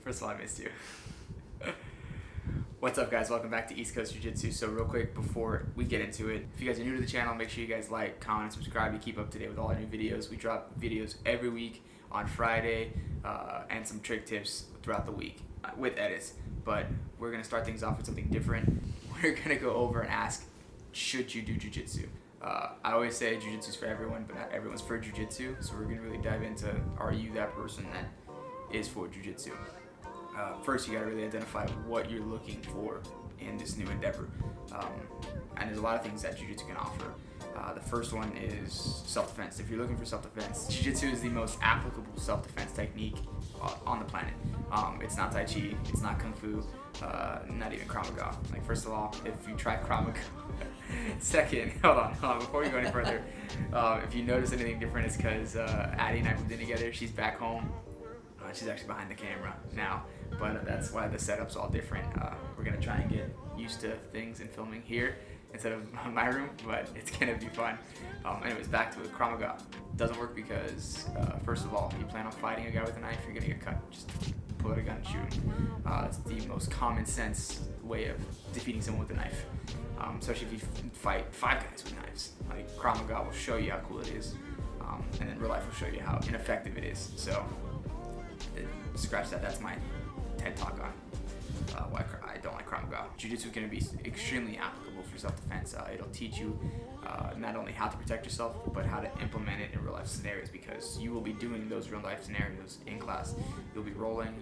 First of all, I missed you. What's up, guys? Welcome back to East Coast Jiu-Jitsu. So real quick before we get into it, if you guys are new to the channel, make sure you guys like, comment, and subscribe to keep up to date with all our new videos. We drop videos every week on Friday and some trick tips throughout the week with edits. But we're going to start things off with something different. We're going to go over and ask, should you do Jiu-Jitsu? I always say Jiu-Jitsu is for everyone, but not everyone's for Jiu-Jitsu. So we're going to really dive into, are you that person that is for Jiu-Jitsu? First, you got to really identify what you're looking for in this new endeavor. And there's a lot of things that Jiu-Jitsu can offer. The first one is self-defense. If you're looking for self-defense, Jiu-Jitsu is the most applicable self-defense technique on the planet. It's not Tai Chi, it's not Kung Fu, not even Krav Maga. Like, first of all, if you try Krav Maga, second, hold on, before we go any further, if you notice anything different, it's because Addie and I moved in together. She's back home. She's actually behind the camera now, but that's why the setup's all different. We're gonna try and get used to things and filming here instead of my room, but it's gonna be fun. Anyways, back to it. Krav Maga doesn't work because, first of all, you plan on fighting a guy with a knife, you're gonna get cut. Just pull out a gun and shoot him. It's the most common sense way of defeating someone with a knife, especially if you fight 5 guys with knives. Like, Krav Maga will show you how cool it is, and then real life will show you how ineffective it is. So scratch that. That's my TED talk on why I don't like Krav Maga. Jiu-Jitsu is going to be extremely applicable for self-defense. It'll teach you not only how to protect yourself, but how to implement it in real life scenarios, because you will be doing those real life scenarios in class. You'll be rolling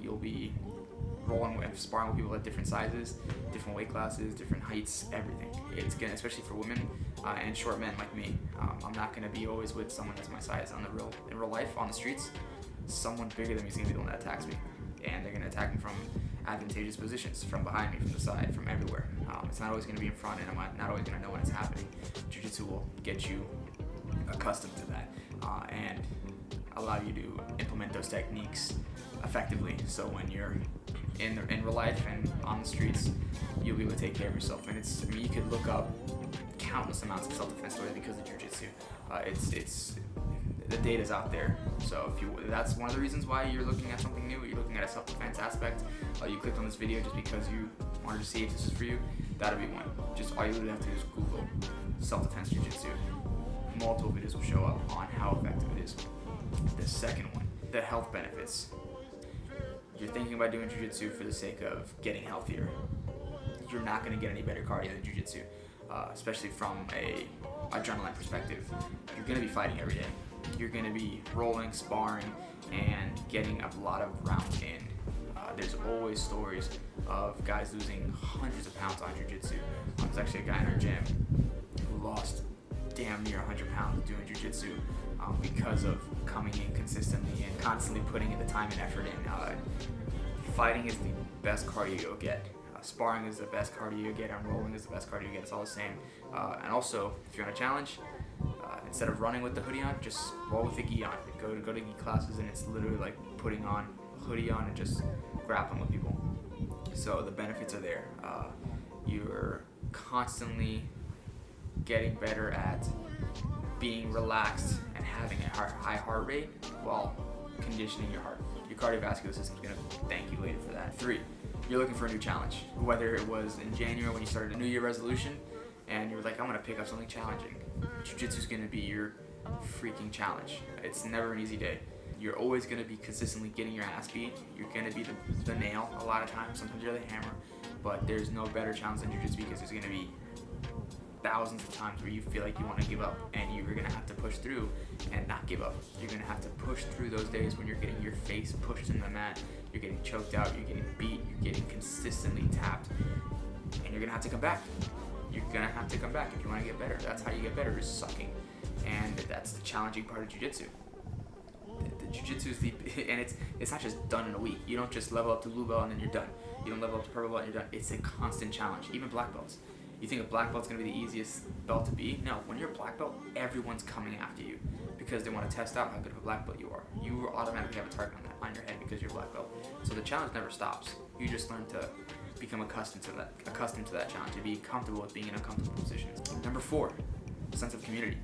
with, sparring with people at different sizes, different weight classes, different heights, everything. It's gonna, especially for women and short men like me. I'm not gonna be always with someone that's my size in real life on the streets. Someone bigger than me is gonna be the one that attacks me, and they're gonna attack me from advantageous positions, from behind me, from the side, from everywhere. It's not always gonna be in front, and I'm not always gonna know when it's happening. Jiu-Jitsu will get you accustomed to that and allow you to implement those techniques effectively. So when you're in real life and on the streets, you'll be able to take care of yourself. And you could look up countless amounts of self-defense stories because of Jiu-Jitsu. The data's out there, so that's one of the reasons why you're looking at something new. You're looking at a self-defense aspect. You clicked on this video just because you wanted to see if this is for you. That'll be one. Just all you literally have to do is Google self-defense Jiu-Jitsu. Multiple videos will show up on how effective it is. The second one, the health benefits. You're thinking about doing Jiu-Jitsu for the sake of getting healthier. You're not going to get any better cardio than Jiu-Jitsu, especially from a adrenaline perspective. You're going to be fighting every day. You're going to be rolling, sparring, and getting a lot of rounds in. There's always stories of guys losing hundreds of pounds on Jiu-Jitsu. There's actually a guy in our gym who lost damn near 100 pounds doing Jiu-Jitsu because of coming in consistently and constantly putting in the time and effort in. Fighting is the best cardio you'll get. Sparring is the best cardio you get, and rolling is the best cardio you get. It's all the same. And also, if you're on a challenge, instead of running with the hoodie on, just roll with the gi on. Go to gi classes, and it's literally like putting on a hoodie on and just grappling with people. So the benefits are there. You're constantly getting better at being relaxed and having a high heart rate while conditioning your heart. Your cardiovascular system is going to thank you later for that. 3, you're looking for a new challenge. Whether it was in January when you started a New Year resolution and you were like, I'm going to pick up something challenging. Jiu-Jitsu is going to be your freaking challenge. It's never an easy day. You're always going to be consistently getting your ass beat. You're going to be the nail a lot of times. Sometimes you're the hammer. But there's no better challenge than Jiu-Jitsu, because there's going to be thousands of times where you feel like you want to give up, and you're going to have to push through and not give up. You're going to have to push through those days when you're getting your face pushed in the mat, you're getting choked out, you're getting beat, you're getting consistently tapped, and you're going to have to come back. You're going to have to come back if you want to get better. That's how you get better, is sucking. And that's the challenging part of Jiu-Jitsu. The Jiu-Jitsu is and it's not just done in a week. You don't just level up to blue belt and then you're done. You don't level up to purple belt and you're done. It's a constant challenge. Even black belts. You think a black belt's going to be the easiest belt to be? No, when you're a black belt, everyone's coming after you because they want to test out how good of a black belt you are. You automatically have a target on your head because you're a black belt. So the challenge never stops. You just learn to become accustomed to that challenge, to be comfortable with being in uncomfortable positions. Number 4, sense of community.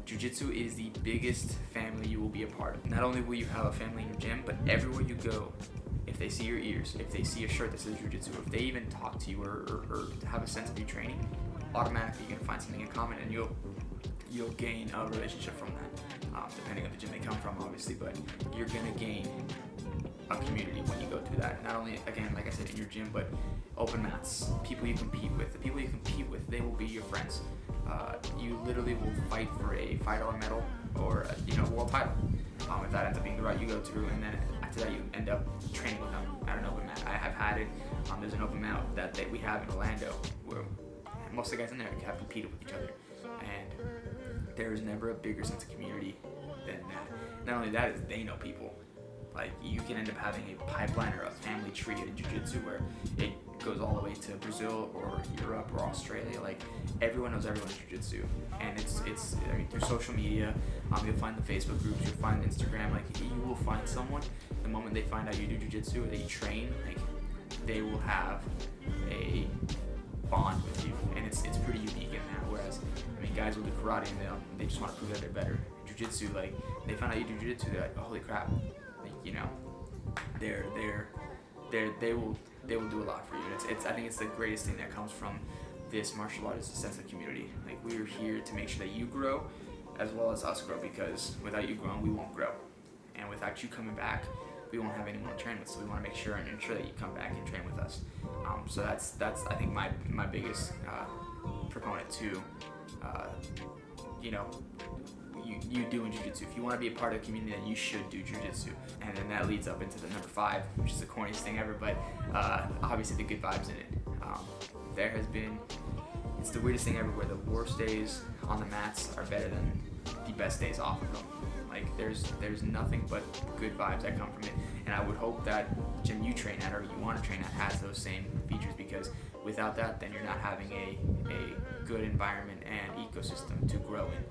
Jiu-Jitsu is the biggest family you will be a part of. Not only will you have a family in your gym, but everywhere you go, if if they see your ears, if they see a shirt that says jiu-jitsu, if they even talk to you or have a sense of you training, automatically you're gonna find something in common, and you'll gain a relationship from that, depending on the gym they come from, obviously. But you're gonna gain a community when you go through that. Not only, again, like I said, in your gym, but open mats, people you compete with. The people you compete with, they will be your friends. You literally will fight for a $5 medal or a world title. If that ends up being the route you go through, and then after that you end up training with them at an open mat. I have had it. There's an open mat that we have in Orlando where most of the guys in there have competed with each other, and there is never a bigger sense of community than that. Not only that, is they know people. Like, you can end up having a pipeline or a family tree in jiu-jitsu where it goes all the way to Brazil or Europe or Australia. Like, everyone knows everyone in jiu-jitsu, and it's I mean, through social media, you'll find the Facebook groups, you'll find Instagram. Like, you will find someone the moment they find out you do jiu-jitsu or that you train. Like, they will have a bond with you, and it's pretty unique in that. Whereas, I mean, guys will do karate and they just want to prove that they're better. Jiu-jitsu, like, they find out you do jiu-jitsu, they're like, oh, holy crap. Like, they will do a lot for you. I think it's the greatest thing that comes from this martial art is a sense of community. Like, we're here to make sure that you grow as well as us grow, because without you growing, we won't grow, and without you coming back, we won't have anyone to train with. So we want to make sure and ensure that you come back and train with us. So that's I think my biggest proponent to you doing jiu-jitsu. If you want to be a part of the community, then you should do jiu-jitsu. And then that leads up into the number 5, which is the corniest thing ever, but obviously the good vibes in it. It's the weirdest thing ever where the worst days on the mats are better than the best days off of them. Like, there's nothing but good vibes that come from it, and I would hope that the gym you train at or you want to train at has those same features, because without that, then you're not having a good environment and ecosystem to grow in.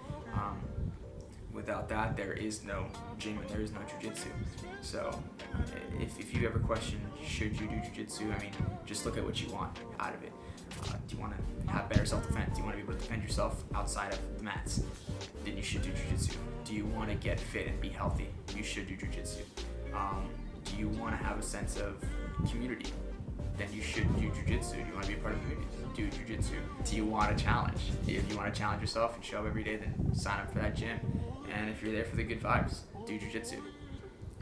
Without that, there is no gym and there is no jiu-jitsu. So if you ever question, should you do jiu-jitsu, I mean, just look at what you want out of it. Do you want to have better self-defense? Do you want to be able to defend yourself outside of the mats? Then you should do jiu-jitsu. Do you want to get fit and be healthy? You should do jiu-jitsu. Do you want to have a sense of community? Then you should do jiu-jitsu. Do you want to be a part of the community? Do jiu-jitsu. Do you want a challenge? If you want to challenge yourself and show up every day, then sign up for that gym. And if you're there for the good vibes, do jiu-jitsu.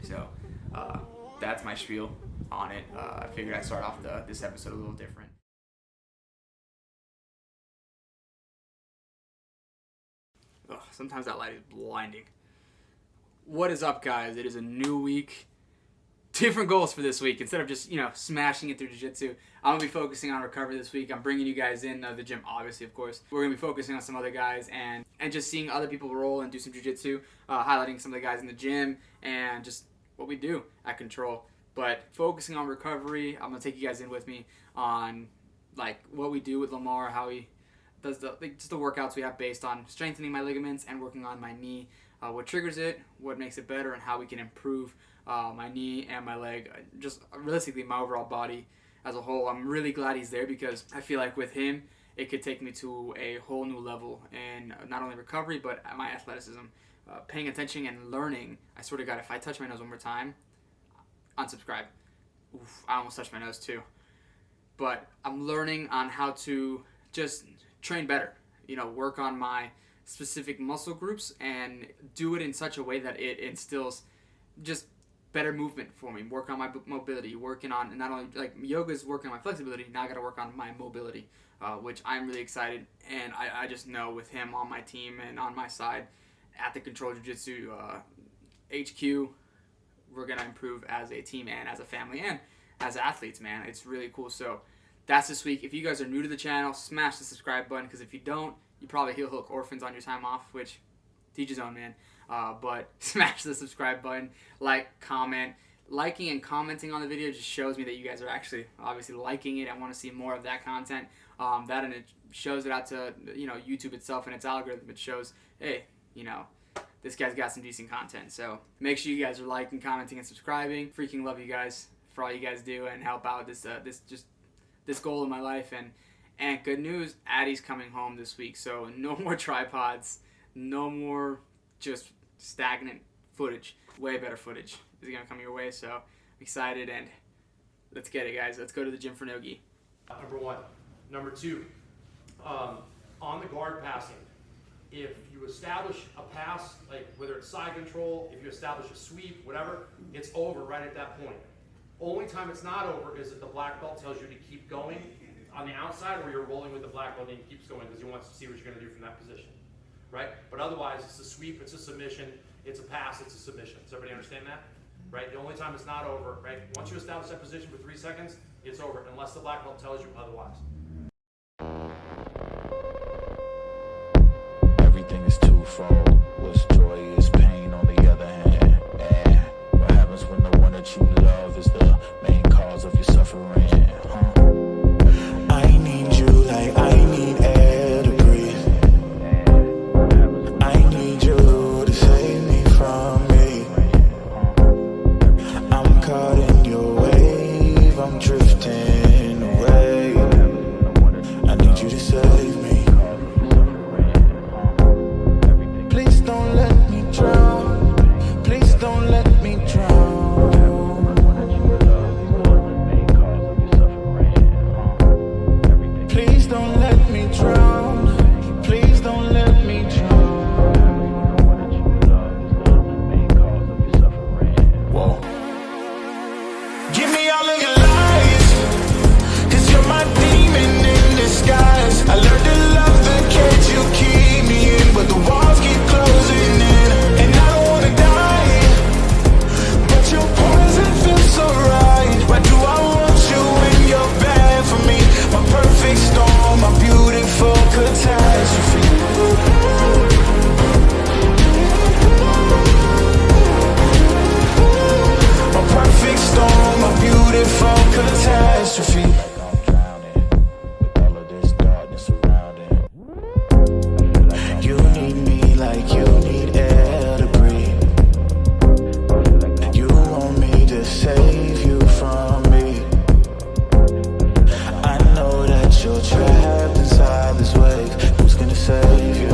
So that's my spiel on it. I figured I'd start off this episode a little different. Ugh, sometimes that light is blinding. What is up, guys? It is a new week. Different goals for this week. Instead of just, smashing it through jiu-jitsu, I'm going to be focusing on recovery this week. I'm bringing you guys in the gym, obviously, of course. We're going to be focusing on some other guys and just seeing other people roll and do some jiu-jitsu, highlighting some of the guys in the gym and just what we do at Control. But focusing on recovery, I'm going to take you guys in with me on like what we do with Lamar, how he does just the workouts we have based on strengthening my ligaments and working on my knee, what triggers it, what makes it better, and how we can improve my knee and my leg, just realistically my overall body as a whole. I'm really glad he's there because I feel like with him, it could take me to a whole new level in not only recovery, but my athleticism. Paying attention and learning. I swear to God, if I touch my nose one more time, unsubscribe. Oof, I almost touched my nose too. But I'm learning on how to just train better, work on my specific muscle groups and do it in such a way that it instills just better movement for me, work on my mobility, working on not only like yoga is working on my flexibility, now I got to work on my mobility, which I'm really excited, and I just know with him on my team and on my side at the Control Jiu-Jitsu HQ, we're going to improve as a team and as a family and as athletes, man. It's really cool. So that's this week. If you guys are new to the channel, smash the subscribe button, because if you don't, you probably heel hook orphans on your time off, which teach his own, man. But smash the subscribe button, like, comment. Liking and commenting on the video just shows me that you guys are actually obviously liking it. I want to see more of that content. That, and it shows it out to YouTube itself and its algorithm. It shows, hey, this guy's got some decent content. So make sure you guys are liking, commenting, and subscribing. Freaking love you guys for all you guys do and help out this goal in my life. And good news, Addie's coming home this week. So no more tripods, no more just stagnant footage. Way better footage is gonna come your way. So I'm excited, and Let's get it, guys. Let's go to the gym for no-gi. Number one. Number two, on the guard passing, if you establish a pass, like whether it's side control, if you establish a sweep, whatever, it's over right at that point. Only time it's not over is if the black belt tells you to keep going on the outside, or you're rolling with the black belt and he keeps going because he wants to see what you're going to do from that position, right? But otherwise, it's a sweep, it's a submission, it's a pass, it's a submission. Does everybody understand that? Right? The only time it's not over, right? Once you establish that position for 3 seconds, it's over, unless the black belt tells you otherwise. Everything is twofold. What's joy is pain on the other hand. And what happens when the one that you love is the main cause of your suffering? I need you like I need air to breathe. I need you to save me from me. I'm caught in your wave, I'm drifting away. I need you to save me. Please don't let me drown. Please don't let me drown. Please don't let me drown. Please don't let me drown. Whoa. Give me all of your lies, 'cause you're my demon in disguise. I learned to love the cage you keep me in, but the walls keep closing in, and I don't wanna die, but your poison feels so right. Why do I want you when you're bad for me? My perfect storm, my beautiful catastrophe. My perfect storm, my beautiful catastrophe. I'm drowning with all of this darkness surrounding. You need me like you need air to breathe. You want me to save you from me. I know that you're trapped inside this wave. Who's gonna save you?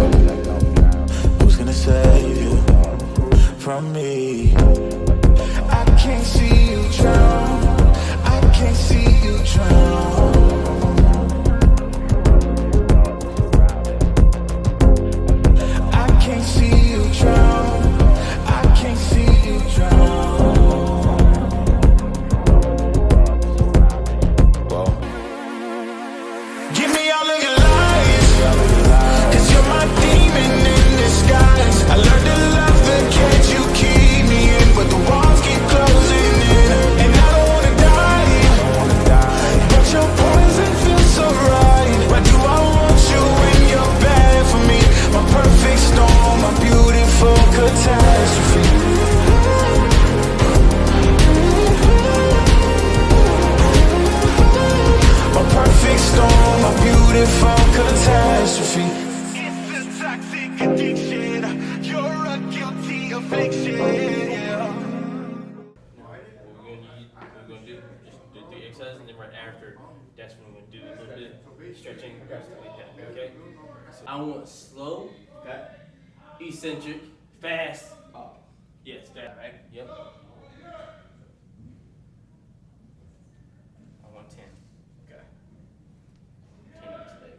Who's gonna save you from me? I can't see you drown. I can't see you drown. I can't see you drown. I can't see you drown. Whoa. Give me all of your lies, 'cause you're my demon in disguise. I learned to love the cage you keep me in, but the walls keep closing in, and I don't wanna die, but your poison feels so right. Why do I want you when you're bad for me? My perfect storm, my beautiful catastrophe. My perfect storm, my beautiful catastrophe. It's a toxic addiction. You're a guilty affliction. Yeah. What we're gonna do, just do 3 exercises, and then right after, that's when we're gonna do a little bit stretching, stuff like that. Okay. So I want slow, okay, eccentric, fast. Yes, fast. Right. Yep. I want 10. Okay. 10 each leg.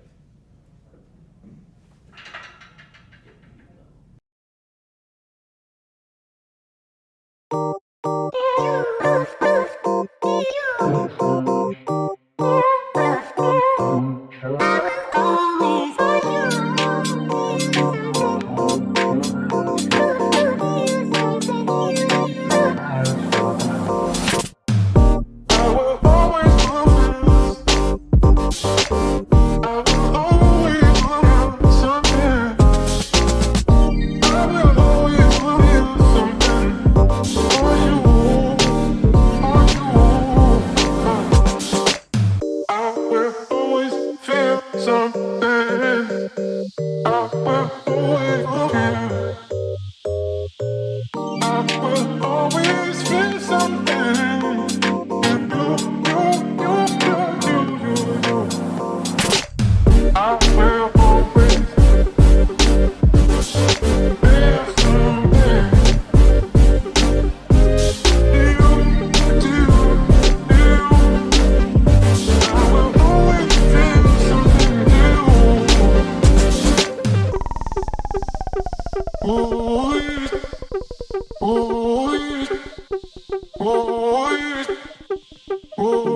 Ooh.